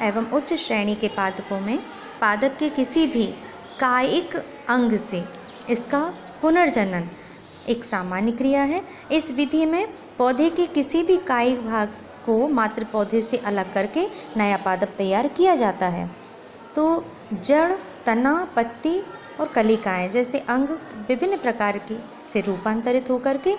एवं उच्च श्रेणी के पादपों में पादप के किसी भी कायिक अंग से इसका पुनर्जनन एक सामान्य क्रिया है। इस विधि में पौधे के किसी भी कायिक भाग को मातृ पौधे से अलग करके नया पादप तैयार किया जाता है। तो जड़, तना, पत्ती और कलिकाएं जैसे अंग विभिन्न प्रकार की से रूपांतरित होकर के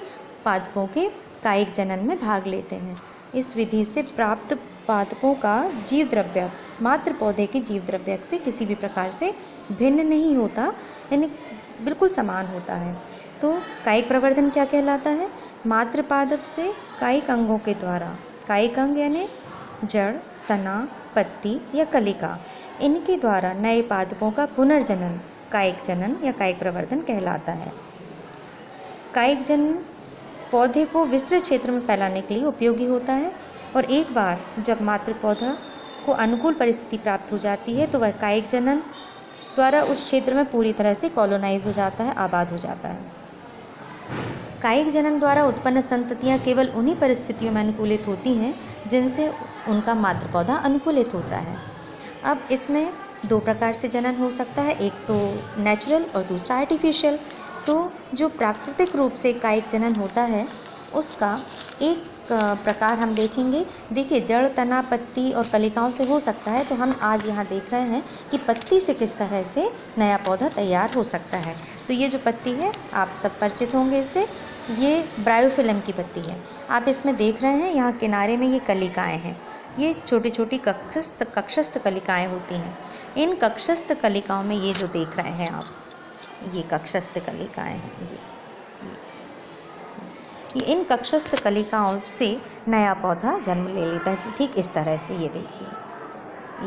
पादपों के कायिक जनन में भाग लेते हैं। इस विधि से प्राप्त पादपों का जीव द्रव्य मातृ पौधे के जीव द्रव्य से किसी भी प्रकार से भिन्न नहीं होता, यानी बिल्कुल समान होता है। तो कायिक प्रवर्धन क्या कहलाता है? मातृ पादप से कायिक अंगों के द्वारा, कायिक अंग यानी जड़, तना, पत्ती या कलिका, इनके द्वारा नए पादपों का पुनर्जनन कायिक जनन या कायिक प्रवर्धन कहलाता है। कायिक जनन पौधे को विस्तृत क्षेत्र में फैलाने के लिए उपयोगी होता है और एक बार जब मातृ पौधा को अनुकूल परिस्थिति प्राप्त हो जाती है तो वह कायिक जनन द्वारा उस क्षेत्र में पूरी तरह से कॉलोनाइज हो जाता है, आबाद हो जाता है। कायिक जनन द्वारा उत्पन्न संततियाँ केवल उन्हीं परिस्थितियों में अनुकूलित होती हैं जिनसे उनका मातृ पौधा अनुकूलित होता है। अब इसमें दो प्रकार से जनन हो सकता है, एक तो नेचुरल और दूसरा आर्टिफिशियल। तो जो प्राकृतिक रूप से कायिक जनन होता है उसका एक प्रकार हम देखेंगे। देखिए, जड़, तना, पत्ती और कलिकाओं से हो सकता है, तो हम आज यहाँ देख रहे हैं कि पत्ती से किस तरह से नया पौधा तैयार हो सकता है। तो ये जो पत्ती है आप सब परिचित होंगे इससे, ये ब्रायोफिलम की पत्ती है। आप इसमें देख रहे हैं यहाँ किनारे में ये कलिकाएँ हैं, ये छोटी छोटी कक्षस्थ कलिकाएँ होती हैं। इन कक्षस्थ कलिकाओं में ये जो देख रहे हैं आप, ये कक्षस्थ कलिकाएँ हैं। ये इन कक्षस्थ कलिकाओं से नया पौधा जन्म ले लेता है। ठीक इस तरह से ये देखिए,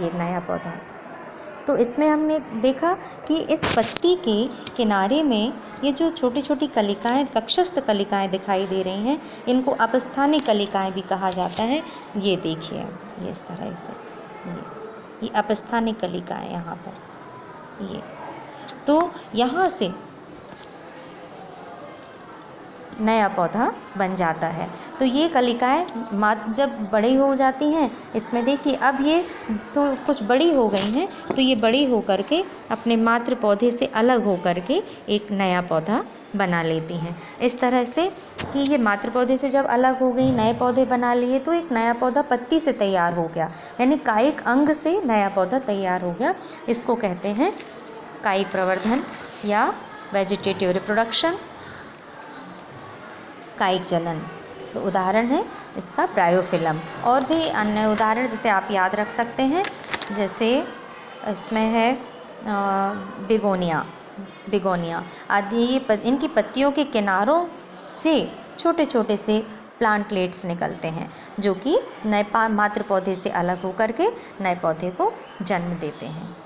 ये नया पौधा। तो इसमें हमने देखा कि इस पत्ती के किनारे में ये जो छोटी छोटी कलिकाएँ, कक्षस्थ कलिकाएँ दिखाई दे रही हैं, इनको अपस्थानिक कलिकाएँ भी कहा जाता है। ये देखिए, ये इस तरह से ये अपस्थानिक कलिकाएँ यहाँ पर, ये तो यहाँ से नया पौधा बन जाता है। तो ये कलिकाएँ जब बड़ी हो जाती हैं, इसमें देखिए अब ये तो कुछ बड़ी हो गई हैं, तो ये बड़ी हो कर के अपने मातृ पौधे से अलग हो कर के एक नया पौधा बना लेती हैं। इस तरह से कि ये मातृ पौधे से जब अलग हो गई, नए पौधे बना लिए, तो एक नया पौधा पत्ती से तैयार हो गया, यानी कायिक अंग से नया पौधा तैयार हो गया। इसको कहते हैं कायिक प्रवर्धन या वेजिटेटिव रिप्रोडक्शन, कायिक जनन। तो उदाहरण है इसका ब्रायोफिलम। और भी अन्य उदाहरण जैसे आप याद रख सकते हैं, जैसे इसमें है बिगोनिया आदि। इनकी पत्तियों के किनारों से छोटे छोटे से प्लांटलेट्स निकलते हैं जो कि नए मातृ पौधे से अलग होकर के नए पौधे को जन्म देते हैं।